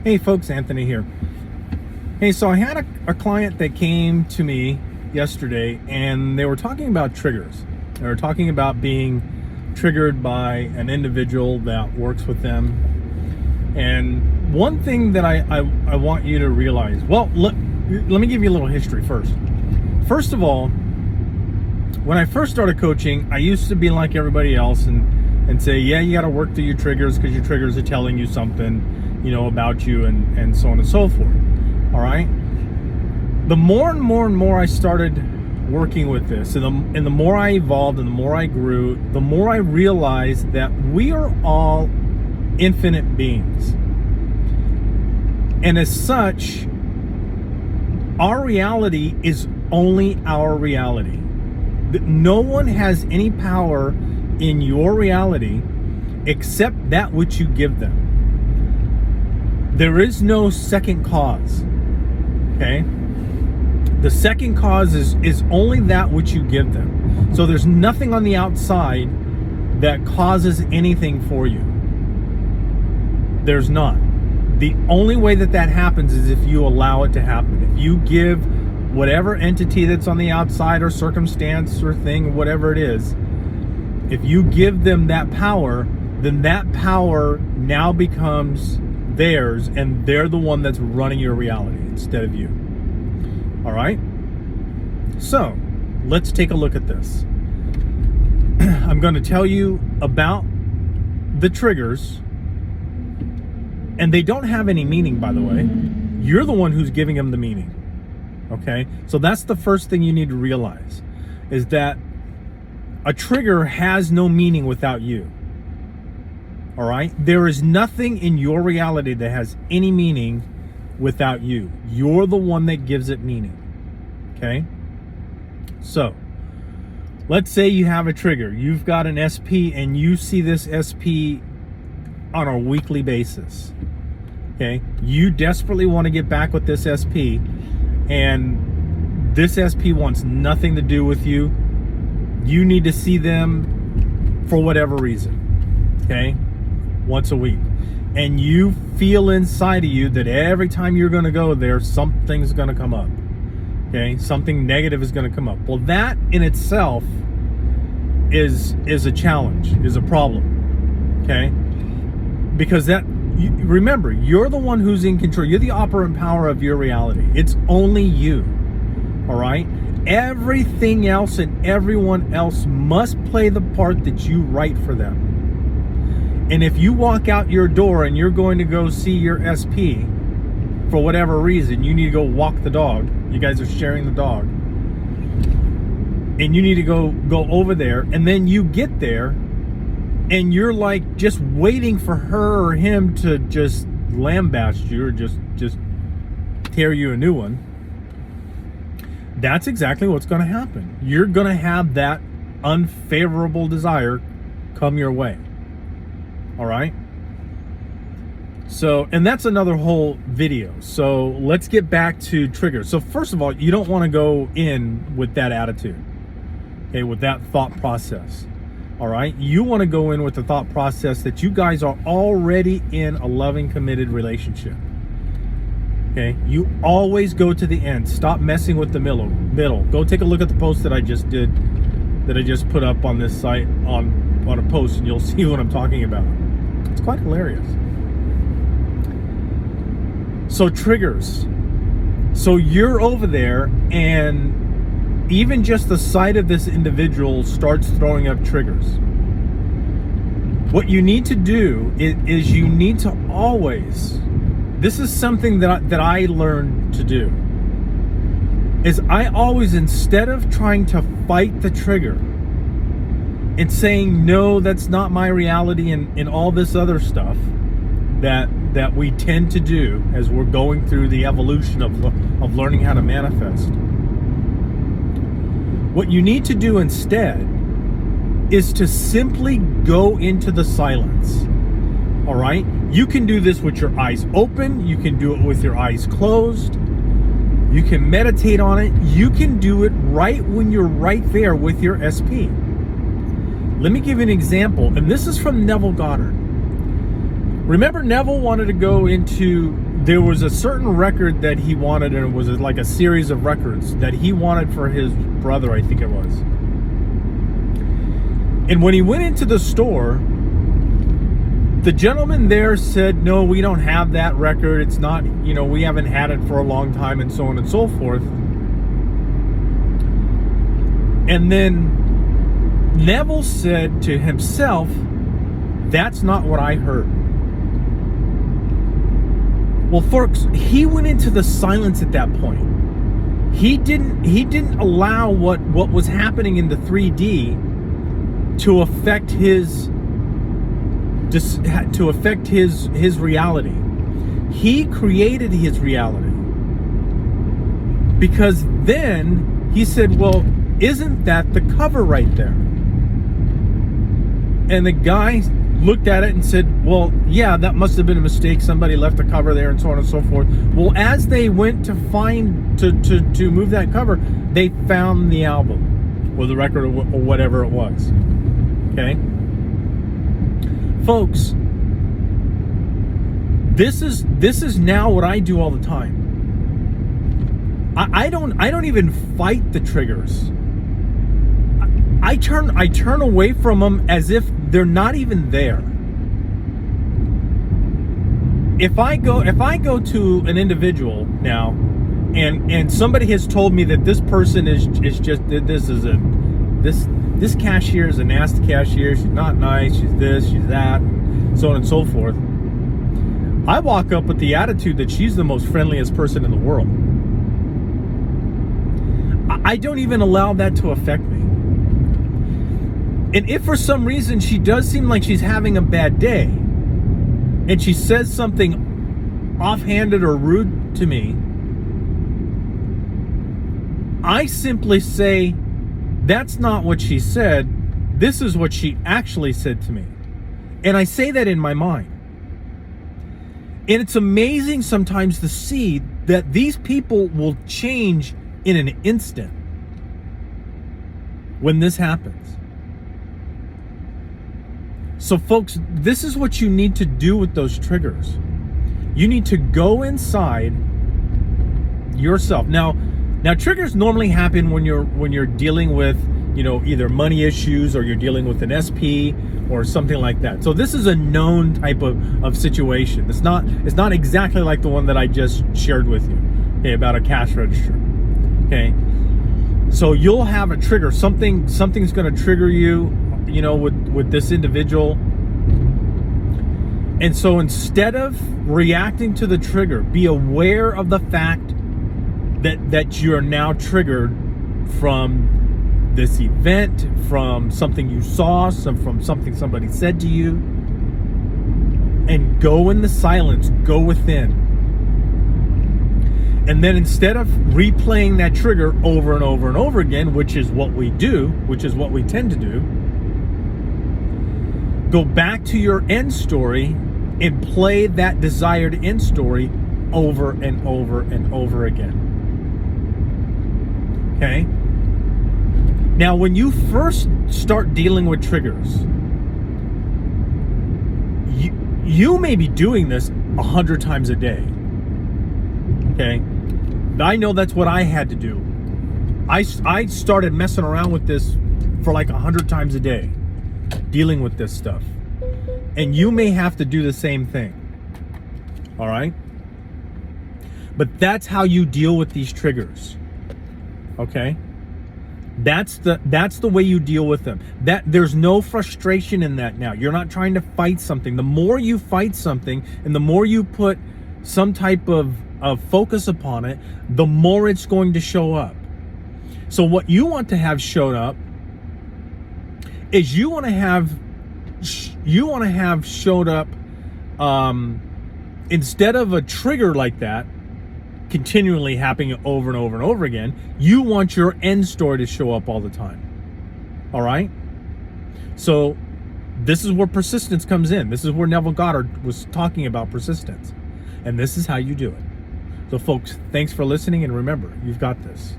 Hey folks, Anthony here. Hey, so I had a client that came to me yesterday and they were talking about triggers. They were talking about being triggered by an individual that works with them. And one thing that I want you to realize, well, let me give you a little history first. First of all, when I first started coaching, I used to be like everybody else and say, yeah, you got to work through your triggers because your triggers are telling you something, about you and so on and so forth. All right. The more and more I started working with this, and the more I evolved and the more I grew, the more I realized that we are all infinite beings. And as such, our reality is only our reality. No one has any power in your reality except that which you give them. There is no second cause. Okay? The second cause is only that which you give them. So there's nothing on the outside that causes anything for you. There's not. The only way that happens is if you allow it to happen. If you give whatever entity that's on the outside or circumstance or thing, whatever it is, if you give them that power, then that power now becomes theirs, and they're the one that's running your reality instead of you. All right? So, let's take a look at this. I'm going to tell you about the triggers, and they don't have any meaning, by the way. You're the one who's giving them the meaning. Okay? So that's the first thing you need to realize, is that a trigger has no meaning without you. All right? There is nothing in your reality that has any meaning without you. You're the one that gives it meaning. Okay? So, let's say you have a trigger. You've got an SP and you see this SP on a weekly basis. Okay? You desperately want to get back with this SP, and this SP wants nothing to do with you. You need to see them for whatever reason. Okay? Once a week. And you feel inside of you that every time you're going to go there, something's going to come up. Okay? Something negative is going to come up. Well, that in itself is a challenge, is a problem. Okay? Because remember, you're the one who's in control. You're the operant power of your reality. It's only you. All right? Everything else and everyone else must play the part that you write for them. And if you walk out your door and you're going to go see your SP for whatever reason, you need to go walk the dog. You guys are sharing the dog. And you need to go over there, and then you get there and you're like just waiting for her or him to just lambaste you or just tear you a new one. That's exactly what's going to happen. You're going to have that unfavorable desire come your way. All right. So, and that's another whole video. So let's get back to triggers. So first of all, you don't want to go in with that attitude. Okay. With that thought process. All right. You want to go in with the thought process that you guys are already in a loving, committed relationship. Okay. You always go to the end. Stop messing with the middle. Go take a look at the post that I just did, that I just put up on this site on a post, and you'll see what I'm talking about. It's quite hilarious. So triggers. So you're over there, and even just the sight of this individual starts throwing up triggers. What you need to do is you need to always, this is something that I learned to do, is I always, instead of trying to fight the trigger and saying, no, that's not my reality, and all this other stuff that we tend to do as we're going through the evolution of learning how to manifest. What you need to do instead is to simply go into the silence. All right? You can do this with your eyes open. You can do it with your eyes closed. You can meditate on it. You can do it right when you're right there with your SP. Let me give you an example, and this is from Neville Goddard. Remember, Neville wanted to go into there was a certain record that he wanted, and it was like a series of records that he wanted for his brother, I think it was. And when he went into the store, the gentleman there said, no, we don't have that record. It's not, we haven't had it for a long time, and so on and so forth. And then Neville said to himself, that's not what I heard. Well, folks, he went into the silence at that point. He didn't allow what was happening in the 3D to affect his reality. He created his reality. Because then he said, well, isn't that the cover right there? And the guy looked at it and said, well, yeah, that must have been a mistake. Somebody left the cover there, and so on and so forth. Well, as they went to to move that cover, they found the album or the record or whatever it was. Okay? Folks, this is now what I do all the time. I don't even fight the triggers. I turn away from them as if they're not even there. If I go to an individual now, and somebody has told me that this person is just this cashier is a nasty cashier. She's not nice. She's this. She's that. So on and so forth. I walk up with the attitude that she's the most friendliest person in the world. I don't even allow that to affect me. And if for some reason she does seem like she's having a bad day, and she says something offhanded or rude to me, I simply say, that's not what she said. This is what she actually said to me. And I say that in my mind. And it's amazing sometimes to see that these people will change in an instant when this happens. So folks, this is what you need to do with those triggers. You need to go inside yourself. Now triggers normally happen when you're dealing with, either money issues, or you're dealing with an SP or something like that. So this is a known type of situation. It's not exactly like the one that I just shared with you, okay, about a cash register. Okay. So you'll have a trigger. Something's going to trigger you, with this individual. And so instead of reacting to the trigger, be aware of the fact that you're now triggered from this event, from something you saw, from something somebody said to you. And go in the silence, go within. And then instead of replaying that trigger over and over and over again, which is what we do, which is what we tend to do, go back to your end story and play that desired end story over and over and over again. Okay? Now, when you first start dealing with triggers, you may be doing this 100 times a day. Okay? I know that's what I had to do. I started messing around with this for like 100 times a day, dealing with this stuff. And you may have to do the same thing. All right? But that's how you deal with these triggers. Okay? That's the way you deal with them. There's no frustration in that now. You're not trying to fight something. The more you fight something, and the more you put some type of focus upon it, the more it's going to show up. So what you want to have showed up is you want to have showed up, instead of a trigger like that continually happening over and over and over again, you want your end story to show up all the time. All right? So this is where persistence comes in. This is where Neville Goddard was talking about persistence. And this is how you do it. So folks, thanks for listening, and remember, you've got this.